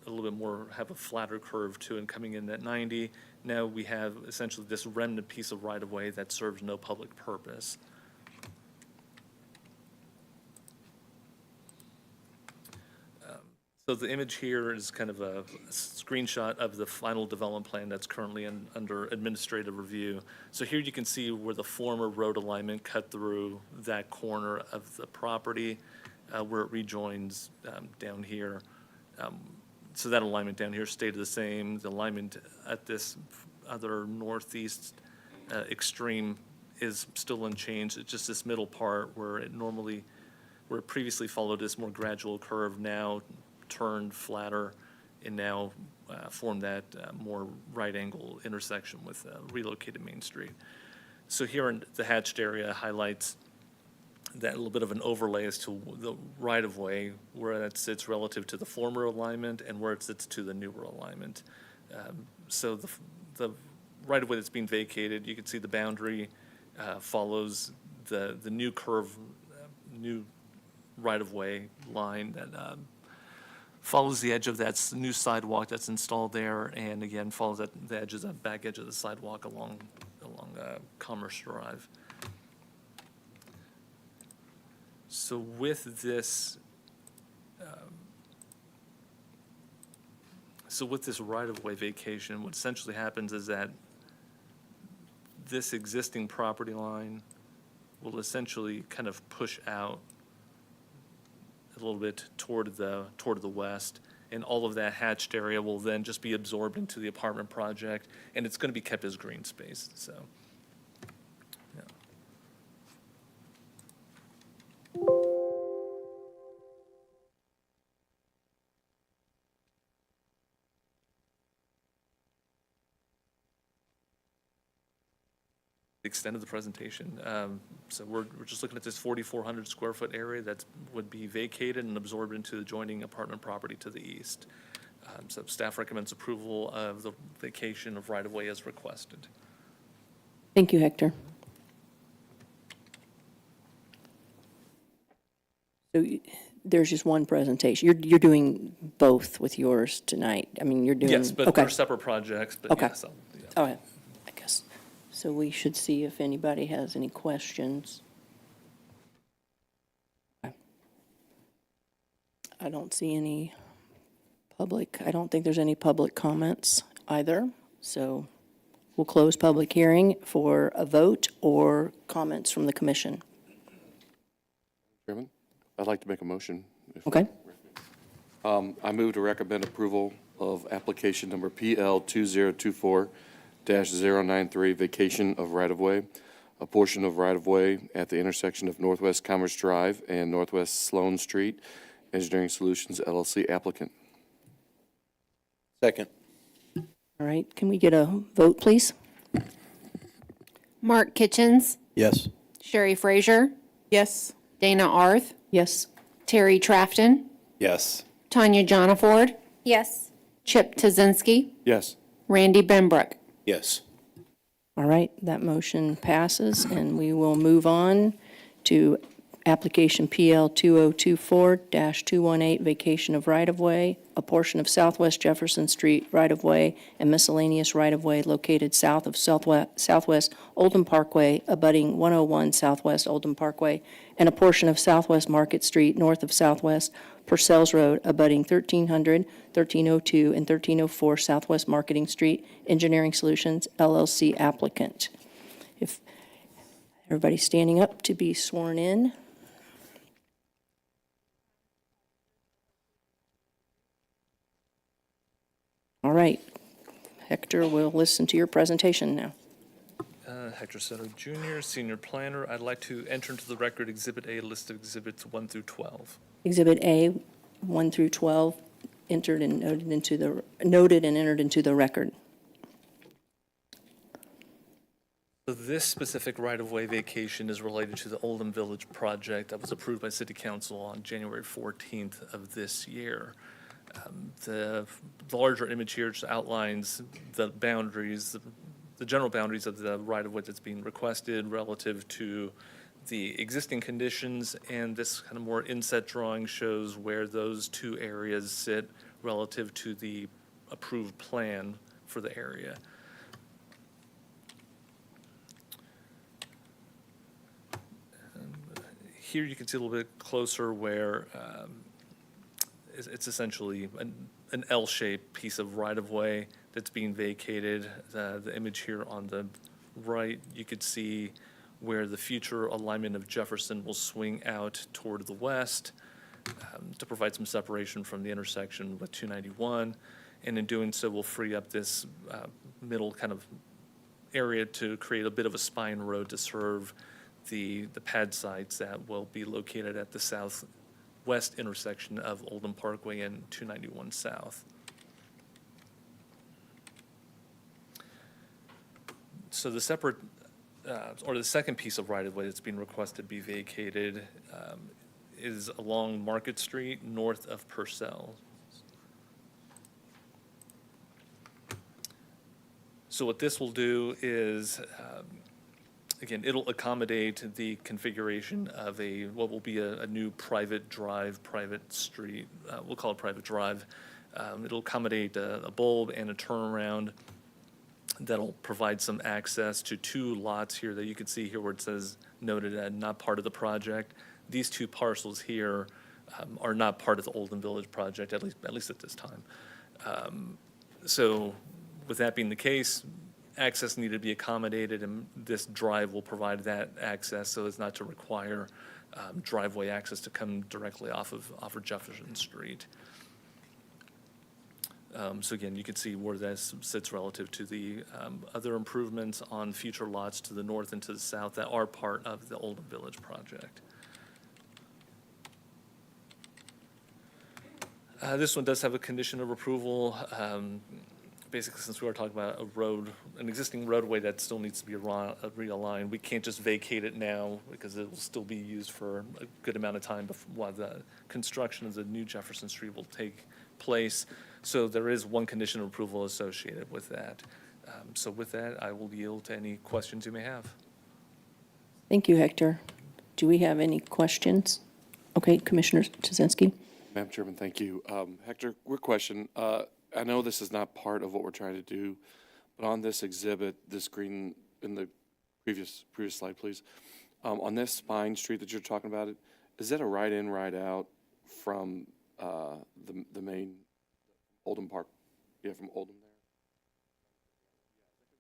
a little bit more, have a flatter curve to it and coming in at 90, now we have essentially this remnant piece of right-of-way that serves no public purpose. So the image here is kind of a screenshot of the final development plan that's currently under administrative review. So here you can see where the former road alignment cut through that corner of the property, where it rejoins down here. So that alignment down here stayed the same. The alignment at this other northeast extreme is still unchanged. It's just this middle part where it previously followed this more gradual curve, now turned flatter, and now form that more right angle intersection with relocated Main Street. So here in the hatched area highlights that little bit of an overlay as to the right-of-way, where that sits relative to the former alignment and where it sits to the newer alignment. So the right-of-way that's being vacated, you can see the boundary follows the new curve, new right-of-way line that follows the edge of that new sidewalk that's installed there, and again follows the edge of the back edge of the sidewalk along Commerce Drive. So with this, right-of-way vacation, what essentially happens is that this existing property line will essentially kind of push out a little bit toward the west, and all of that hatched area will then just be absorbed into the apartment project, and it's going to be kept as green space. So, yeah. Extended the presentation. So we're just looking at this 4,400 square foot area that would be vacated and absorbed into the adjoining apartment property to the east. So staff recommends approval of the vacation of right-of-way as requested. Thank you, Hector. So there's just one presentation. You're doing both with yours tonight. I mean, you're doing. Yes, but okay. they're separate projects, but Okay. yes. Yeah. Oh, yeah, I guess. So we should see if anybody has any questions. Okay. I don't see any public, I don't think there's any public comments either. So we'll close public hearing for a vote or comments from the commission. Chairman, I'd like to make a motion. Okay. I move to recommend approval of application number PL 2024-093, vacation of right-of-way, a portion of right-of-way at the intersection of Northwest Commerce Drive and Northwest Sloan Street, Engineering Solutions LLC applicant. Second. All right, can we get a vote, please? Mark Kitchens, Yes. Sherry Frazier, Yes. Dana Arth, Yes. Terry Trafton, Yes. Tanya Jonaford, Yes. Chip Tazinski, Yes. Randy Benbrook. Yes. All right, that motion passes, and we will move on to application PL 2024-218, vacation of right-of-way, a portion of Southwest Jefferson Street right-of-way and miscellaneous right-of-way located south of Southwest Oldham Parkway, abutting 101 Southwest Oldham Parkway, and a portion of Southwest Market Street north of Southwest Persels Rd, abutting 1300, 1302, and 1304 Southwest Marketing Street, Engineering Solutions, LLC applicant. If everybody's standing up to be sworn in. All right, Hector, we'll listen to your presentation now. Hector Sutter Jr., Senior Planner. I'd like to enter into the record Exhibit A, list of exhibits 1 through 12. Exhibit A, 1 through 12, noted and entered into the record. So this specific right-of-way vacation is related to the Oldham Village project that was approved by City Council on January 14th of this year. The larger image here just outlines the boundaries, the general boundaries of the right-of-way that's being requested relative to the existing conditions, and this kind of more inset drawing shows where those two areas sit relative to the approved plan for the area. Here you can see a little bit closer where it's essentially an L-shaped piece of right-of-way that's being vacated. The image here on the right, you could see where the future alignment of Jefferson will swing out toward the west to provide some separation from the intersection with 291. And in doing so, we'll free up this middle kind of area to create a bit of a spine road to serve the pad sites that will be located at the southwest intersection of Oldham Parkway and 291 South. So the separate, or the second piece of right-of-way that's being requested to be vacated is along Market Street, north of Purcell. So what this will do is, again, it'll accommodate the configuration of what will be a new private drive, private street. We'll call it private drive. It'll accommodate a bulb and a turnaround that'll provide some access to two lots here that you can see here where it says noted as not part of the project. These two parcels here are not part of the Oldham Village project, at least at this time. So with that being the case, access needed to be accommodated, and this drive will provide that access so as not to require driveway access to come directly off of Jefferson Street. So again, you can see where this sits relative to the other improvements on future lots to the north and to the south that are part of the Oldham Village project. This one does have a condition of approval. Basically, since we were talking about an existing roadway that still needs to be realigned, we can't just vacate it now because it will still be used for a good amount of time while the construction of the new Jefferson Street will take place. So there is one condition of approval associated with that. So with that, I will yield to any questions you may have. Thank you, Hector. Do we have any questions? Okay, Commissioner Tuzinski. Madam Chairman, thank you. Hector, quick question. I know this is not part of what we're trying to do, but on this exhibit, this green, in the previous slide, please, on this spine street that you're talking about, is that a right in, right out from the main Oldham Park? Yeah, from Oldham there?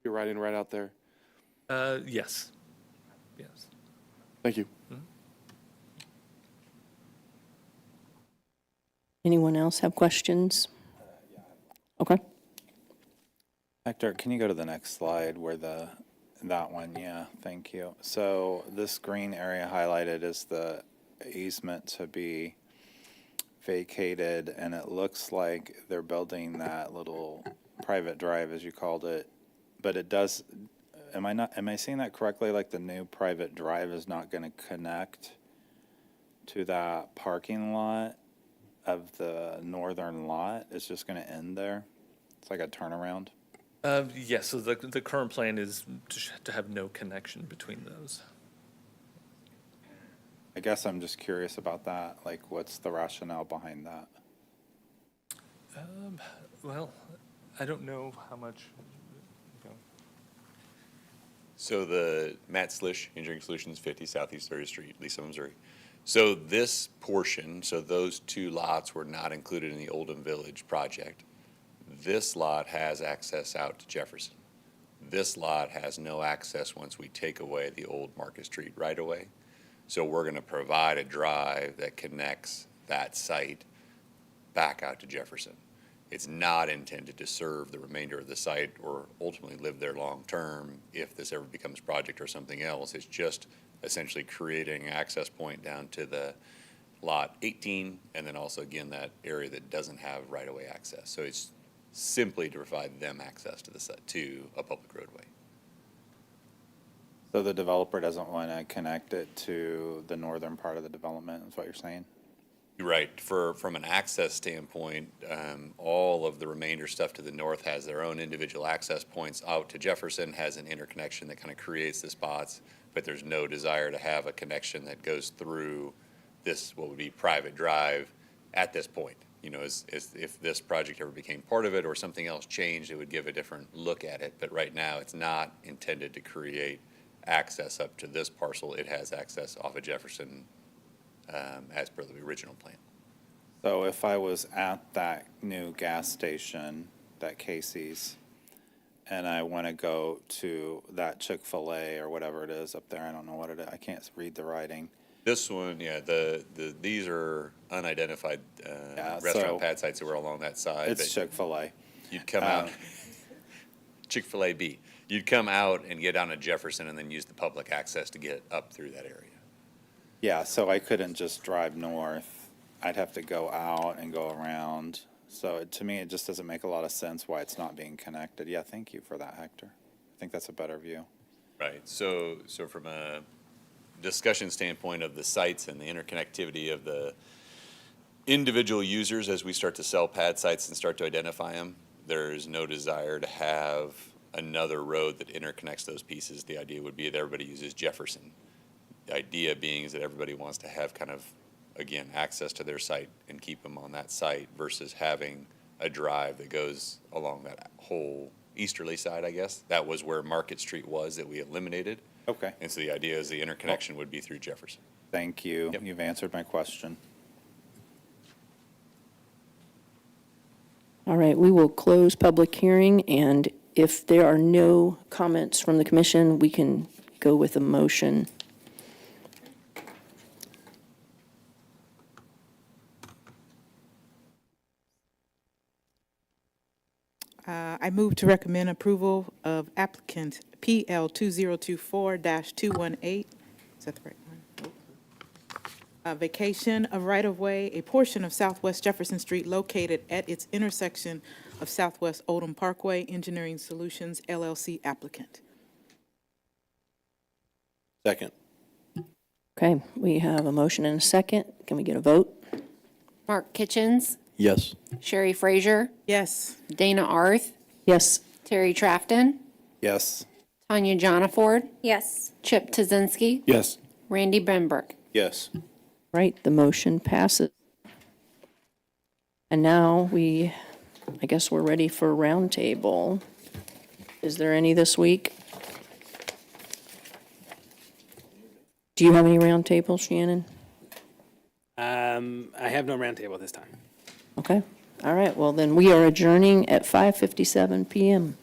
You're right in, right out there? Yes. Yes. Thank you. Mm-hmm. Anyone else have questions? Okay. Hector, can you go to the next slide where that one, yeah, thank you. So this green area highlighted is the easement to be vacated, and it looks like they're building that little private drive, as you called it, but it does, am I seeing that correctly? Like the new private drive is not going to connect to that parking lot of the northern lot? It's just going to end there? It's like a turnaround? Yes, so the current plan is to have no connection between those. I guess I'm just curious about that. Like, what's the rationale behind that? Well, I don't know how much. So the Matt Slish, Engineering Solutions, 50 Southeast 30th Street, Lisa, Missouri. So this portion, so those two lots were not included in the Oldham Village project. This lot has access out to Jefferson. This lot has no access once we take away the old Market Street right-of-way. So we're going to provide a drive that connects that site back out to Jefferson. It's not intended to serve the remainder of the site or ultimately live there long-term if this ever becomes project or something else. It's just essentially creating an access point down to the lot 18, and then also, again, that area that doesn't have right-of-way access. So it's simply to provide them access to to a public roadway. So the developer doesn't want to connect it to the northern part of the development, is what you're saying? Right, from an access standpoint, all of the remainder stuff to the north has their own individual access points. Out to Jefferson has an interconnection that kind of creates the spots, but there's no desire to have a connection that goes through this, what would be private drive at this point. You know, if this project ever became part of it or something else changed, it would give a different look at it. But right now, it's not intended to create access up to this parcel. It has access off of Jefferson as per the original plan. So if I was at that new gas station, that Casey's, and I want to go to that Chick-fil-A or whatever it is up there, I don't know what it is, I can't read the writing. This one, yeah, these are unidentified so restaurant pad sites that were along that side. It's but Chick-fil-A. You'd come out, Chick-fil-A B. You'd come out and get down to Jefferson and then use the public access to get up through that area. Yeah, so I couldn't just drive north. I'd have to go out and go around. So to me, it just doesn't make a lot of sense why it's not being connected. Yeah, thank you for that, Hector. I think that's a better view. Right, so from a discussion standpoint of the sites and the interconnectivity of the individual users as we start to sell pad sites and start to identify them, there's no desire to have another road that interconnects those pieces. The idea would be that everybody uses Jefferson. The idea being is that everybody wants to have kind of, again, access to their site and keep them on that site versus having a drive that goes along that whole easterly side, I guess. That was where Market Street was that we eliminated. Okay. And so the idea is the interconnection would be through Jefferson. Thank you. You've answered my question. All right, we will close public hearing, and if there are no comments from the commission, we can go with a motion. I move to recommend approval of applicant PL 2024-218. Is that the right one? Vacation of right-of-way, a portion of Southwest Jefferson Street located at its intersection of Southwest Oldham Parkway, Engineering Solutions LLC applicant. Second. Okay, we have a motion and a second. Can we get a vote? Mark Kitchens, Yes. Sherry Frazier, Yes. Dana Arth, Yes. Terry Trafton, Yes. Tanya Jonaford, Yes. Chip Tazinski, Yes. Randy Benbrook. Yes. Right, the motion passes. And now I guess we're ready for roundtable. Is there any this week? Do you have any roundtables, Shannon? I have no roundtable this time. Okay, all right, well then we are adjourning at 5:57 PM.